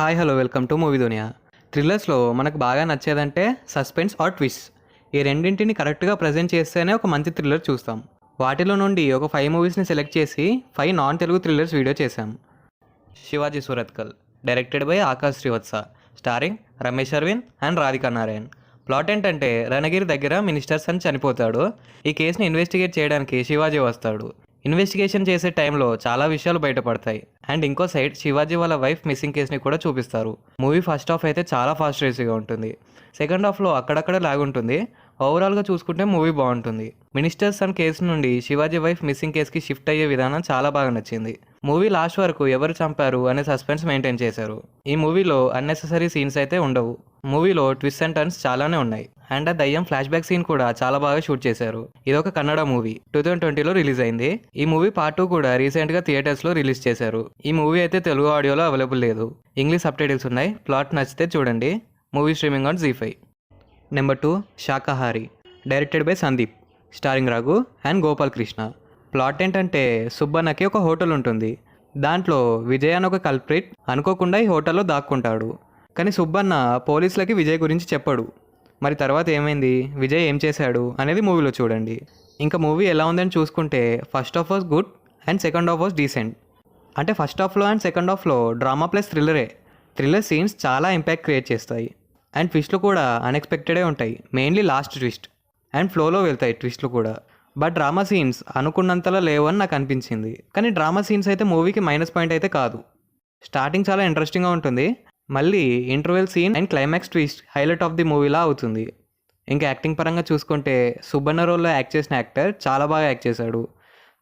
Hi hello welcome to movie దునియా. థ్రిల్లర్స్లో మనకు బాగా నచ్చేదంటే suspense are twist. ఈ రెండింటిని కరెక్ట్గా ప్రజెంట్ చేస్తేనే ఒక మంచి థ్రిల్లర్ చూస్తాం. వాటిలో నుండి ఒక 5 మూవీస్ని సెలెక్ట్ చేసి 5 నాన్ తెలుగు థ్రిల్లర్స్ వీడియో చేశాం. Shivaji Surathkal, directed by Akash Srivatsa, starring Ramesh Aravind and Radhika Narayan. Plot ఏంటంటే రణగిరి దగ్గర మినిస్టర్ సన్ చనిపోతాడు. ఈ కేసుని ఇన్వెస్టిగేట్ చేయడానికి శివాజీ వస్తాడు. ఇన్వెస్టిగేషన్ చేసే టైంలో చాలా విషయాలు బయటపడతాయి. అండ్ ఇంకో సైడ్ శివాజీ వాళ్ళ వైఫ్ మిస్సింగ్ కేసుని కూడా చూపిస్తారు. మూవీ ఫస్ట్ హాఫ్ అయితే చాలా ఫాస్ట్ రేసీగా ఉంటుంది. సెకండ్ హాఫ్లో అక్కడక్కడ లాగ్ ఉంటుంది. ఓవరాల్గా చూసుకుంటే మూవీ బాగుంటుంది. మినిస్టర్ సన్ కేసు నుండి శివాజీ వైఫ్ మిస్సింగ్ కేసుకి షిఫ్ట్ అయ్యే విధానం చాలా బాగా నచ్చింది. మూవీ లాస్ట్ వరకు ఎవరు చంపారు అనే సస్పెన్స్ మెయింటైన్ చేశారు. ఈ మూవీలో అన్నెసెసరీ సీన్స్ అయితే ఉండవు. మూవీలో ట్విస్ట్ అండ్ టర్న్స్ చాలానే ఉన్నాయి. అండ్ ఆ దయ్యం ఫ్లాష్ బ్యాక్ సీన్ కూడా చాలా బాగా షూట్ చేశారు. ఇదొక కన్నడ మూవీ, 2020లో రిలీజ్ అయింది. ఈ మూవీ పార్ట్ 2 కూడా రీసెంట్గా థియేటర్స్లో రిలీజ్ చేశారు. ఈ మూవీ అయితే తెలుగు ఆడియోలో అవైలబుల్ లేదు. ఇంగ్లీష్ సబ్టైటిల్స్ ఉన్నాయి. ప్లాట్ నచ్చితే చూడండి. Movie streaming on Zee5. Number 2 Shakhahaari, directed by Sandeep, starring Raghu and Gopal Krishna. Plot ఏంటంటే సుబ్బన్నకి ఒక హోటల్ ఉంటుంది. దాంట్లో విజయ్ అని ఒక కల్ప్రిట్ అనుకోకుండా ఈ హోటల్లో దాక్కుంటాడు. కానీ సుబ్బన్న పోలీసులకి విజయ్ గురించి చెప్పడు. మరి తర్వాత ఏమైంది, విజయ్ ఏం చేశాడు అనేది మూవీలో చూడండి. ఇంకా మూవీ ఎలా ఉందని చూసుకుంటే first half was good and second half was decent. అంటే ఫస్ట్ హాఫ్లో అండ్ సెకండ్ హాఫ్లో డ్రామా ప్లస్ థ్రిల్లరే. థ్రిల్లర్ సీన్స్ చాలా ఇంపాక్ట్ క్రియేట్ చేస్తాయి. అండ్ ట్విస్ట్లు కూడా అన్ఎక్స్పెక్టెడే ఉంటాయి. Mainly last twist. అండ్ ఫ్లోలో వెళ్తాయి ట్విస్ట్లు కూడా. బట్ డ్రామా సీన్స్ అనుకున్నంతలా లేవని నాకు అనిపించింది. కానీ డ్రామా సీన్స్ అయితే మూవీకి మైనస్ పాయింట్ అయితే కాదు. స్టార్టింగ్ చాలా ఇంట్రెస్టింగ్గా ఉంటుంది. మళ్ళీ interval scene and climax twist highlight of the మూవీలా అవుతుంది. ఇంకా యాక్టింగ్ పరంగా చూసుకుంటే సుబ్బన్న రోల్లో యాక్ట్ చేసిన యాక్టర్ చాలా బాగా యాక్ట్ చేశాడు.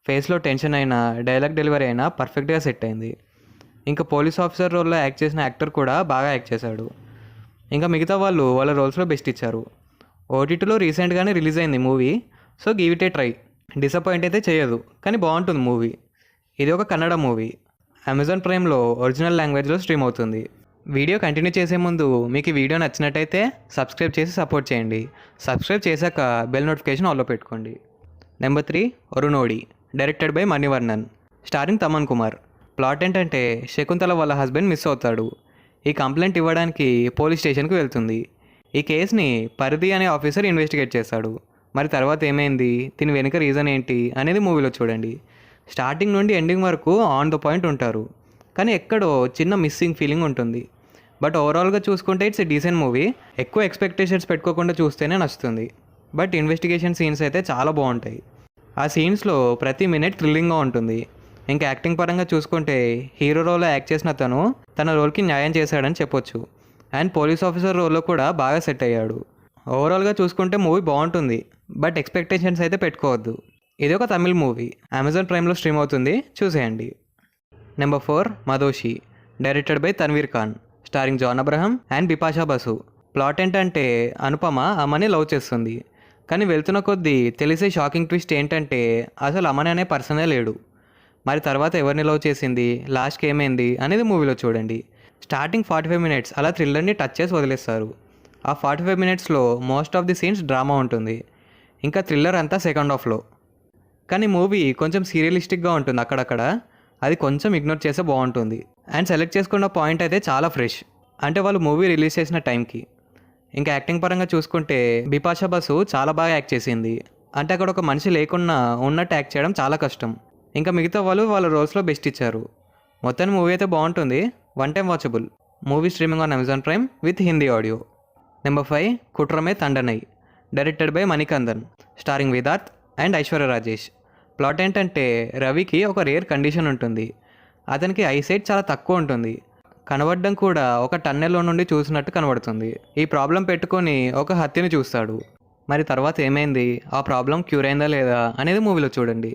ఫేస్లో టెన్షన్ అయినా డైలాగ్ డెలివరీ అయినా పర్ఫెక్ట్గా సెట్ అయింది. ఇంకా పోలీస్ ఆఫీసర్ రోల్లో యాక్ట్ చేసిన యాక్టర్ కూడా బాగా యాక్ట్ చేశాడు. ఇంకా మిగతా వాళ్ళు వాళ్ళ రోల్స్లో బెస్ట్ ఇచ్చారు. ఓటీటీలో రీసెంట్గానే రిలీజ్ అయింది movie, so give it A try. Disappoint అయితే చేయదు, కానీ బాగుంటుంది మూవీ. ఇది ఒక కన్నడ మూవీ. అమెజాన్ ప్రైమ్లో ఒరిజినల్ లాంగ్వేజ్లో స్ట్రీమ్ అవుతుంది. వీడియో కంటిన్యూ చేసే ముందు మీకు ఈ వీడియో నచ్చినట్టయితే సబ్స్క్రైబ్ చేసి సపోర్ట్ చేయండి. సబ్స్క్రైబ్ చేశాక బెల్ నోటిఫికేషన్ ఆన్లో పెట్టుకోండి. Number 3 Orunodi, directed by Manivarnan, starring Taman Kumar. Plot ఏంటంటే శకుంతల వాళ్ళ హస్బెండ్ మిస్ అవుతాడు. ఈ కంప్లైంట్ ఇవ్వడానికి పోలీస్ స్టేషన్కి వెళ్తుంది. ఈ కేసుని పరిధి అనే ఆఫీసర్ ఇన్వెస్టిగేట్ చేస్తాడు. మరి తర్వాత ఏమైంది, దీని వెనుక రీజన్ ఏంటి అనేది మూవీలో చూడండి. స్టార్టింగ్ నుండి ఎండింగ్ వరకు ఆన్ ద పాయింట్ ఉంటారు. కానీ ఎక్కడో చిన్న మిస్సింగ్ ఫీలింగ్ ఉంటుంది. బట్ ఓవరాల్గా చూసుకుంటే ఇట్స్ ఎ డీసెంట్ మూవీ. ఎక్కువ ఎక్స్పెక్టేషన్స్ పెట్టుకోకుండా చూస్తేనే నచ్చుతుంది. బట్ ఇన్వెస్టిగేషన్ సీన్స్ అయితే చాలా బాగుంటాయి. ఆ సీన్స్లో ప్రతి మినిట్ థ్రిల్లింగ్గా ఉంటుంది. ఇంకా యాక్టింగ్ పరంగా చూసుకుంటే హీరో రోల్లో యాక్ట్ చేసిన తన రోల్కి న్యాయం చేశాడని చెప్పొచ్చు. అండ్ పోలీస్ ఆఫీసర్ రోల్లో కూడా బాగా సెట్ అయ్యాడు. ఓవరాల్గా చూసుకుంటే మూవీ బాగుంటుంది. బట్ ఎక్స్పెక్టేషన్స్ అయితే పెట్టుకోవద్దు. ఇది ఒక తమిళ్ మూవీ, అమెజాన్ ప్రైమ్లో స్ట్రీమ్ అవుతుంది, చూసేయండి. Number 4 Madhoshi, directed by Tanveer Khan, starring John Abraham and Bipasha Basu. Plot ఏంటంటే అనుపమ అమ్మని లవ్ చేస్తుంది. కానీ వెళ్తున్న కొద్దీ తెలిసే షాకింగ్ ట్విస్ట్ ఏంటంటే అసలు అమ్మని అనే పర్సనే లేడు. మరి తర్వాత ఎవరిని లవ్ చేసింది, లాస్ట్కి ఏమైంది అనేది మూవీలో చూడండి. స్టార్టింగ్ 45 మినిట్స్ అలా థ్రిల్లర్ని టచ్ చేసి వదిలేస్తారు. ఆ 45 మినిట్స్లో most of the scenes drama ఉంటుంది. ఇంకా థ్రిల్లర్ అంతా సెకండ్ హాఫ్లో. కానీ మూవీ కొంచెం సీరియలిస్టిక్గా ఉంటుంది అక్కడక్కడ. అది కొంచెం ఇగ్నోర్ చేస్తే బాగుంటుంది. అండ్ సెలెక్ట్ చేసుకున్న పాయింట్ అయితే చాలా ఫ్రెష్, అంటే వాళ్ళు మూవీ రిలీజ్ చేసిన టైంకి. ఇంకా యాక్టింగ్ పరంగా చూసుకుంటే బిపాషా బసు చాలా బాగా యాక్ట్ చేసింది. అంటే అక్కడ ఒక మనిషి లేకున్నా ఉన్నట్టు యాక్ట్ చేయడం చాలా కష్టం. ఇంకా మిగతా వాళ్ళు వాళ్ళ రోల్స్లో బెస్ట్ ఇచ్చారు. మొత్తాన్ని మూవీ అయితే బాగుంటుంది, one time watchable. Movie streaming on Amazon Prime with Hindi audio. Number 5 Kuttrame Thandanai, directed by Manikandan, starring Vidharth and Aishwarya Rajesh. Plot ఏంటంటే రవికి ఒక రేర్ కండిషన్ ఉంటుంది. అతనికి ఐసైట్ చాలా తక్కువ ఉంటుంది. కనబడడం కూడా ఒక టన్నెల్లో నుండి చూసినట్టు కనబడుతుంది. ఈ ప్రాబ్లం పెట్టుకొని ఒక హత్యని చూస్తాడు. మరి తర్వాత ఏమైంది, ఆ ప్రాబ్లం క్యూర్ అయిందా లేదా అనేది మూవీలో చూడండి.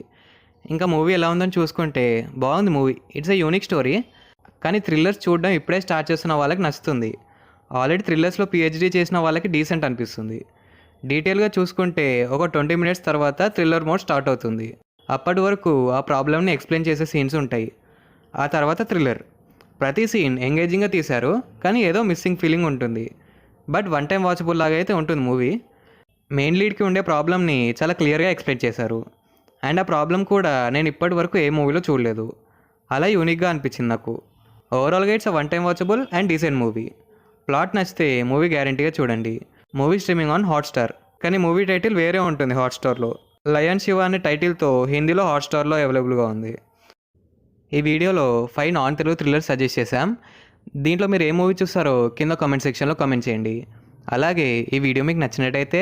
ఇంకా మూవీ ఎలా ఉందని చూసుకుంటే బాగుంది movie. It's a unique story. కానీ థ్రిల్లర్స్ చూడడం ఇప్పుడే స్టార్ట్ చేస్తున్న వాళ్ళకి నచ్చుతుంది. ఆల్రెడీ థ్రిల్లర్స్లో పిహెచ్డీ చేసిన వాళ్ళకి డీసెంట్ అనిపిస్తుంది. డీటెయిల్గా చూసుకుంటే ఒక 20 మినిట్స్ తర్వాత థ్రిల్లర్ మోడ్ స్టార్ట్ అవుతుంది. అప్పటి వరకు ఆ ప్రాబ్లమ్ని ఎక్స్ప్లెయిన్ చేసే సీన్స్ ఉంటాయి. ఆ తర్వాత థ్రిల్లర్. ప్రతి సీన్ ఎంగేజింగ్గా తీశారు, కానీ ఏదో మిస్సింగ్ ఫీలింగ్ ఉంటుంది. బట్ వన్ టైం వాచబుల్ లాగా అయితే ఉంటుంది మూవీ. మెయిన్ లీడ్కి ఉండే ప్రాబ్లమ్ని చాలా క్లియర్గా ఎక్స్ప్లెయిన్ చేశారు. అండ్ ఆ ప్రాబ్లం కూడా నేను ఇప్పటి వరకు ఏ మూవీలో చూడలేదు. అలా యూనిక్గా అనిపించింది నాకు. ఓవరాల్గా it's one time watchable and decent movie. Plot నచ్చితే మూవీ గ్యారంటీగా చూడండి. మూవీ స్ట్రీమింగ్ ఆన్ హాట్స్టార్, కానీ మూవీ టైటిల్ వేరే ఉంటుంది హాట్స్టార్లో. లయన్ శివ అనే టైటిల్తో హిందీలో హాట్స్టార్లో అవైలబుల్గా ఉంది. ఈ వీడియోలో 5 నాన్ తెలుగు థ్రిల్లర్స్ సజెస్ట్ చేశాం. దీంట్లో మీరు ఏ మూవీ చూస్తారో కింద కామెంట్ సెక్షన్లో కామెంట్ చేయండి. అలాగే ఈ వీడియో మీకు నచ్చినట్టయితే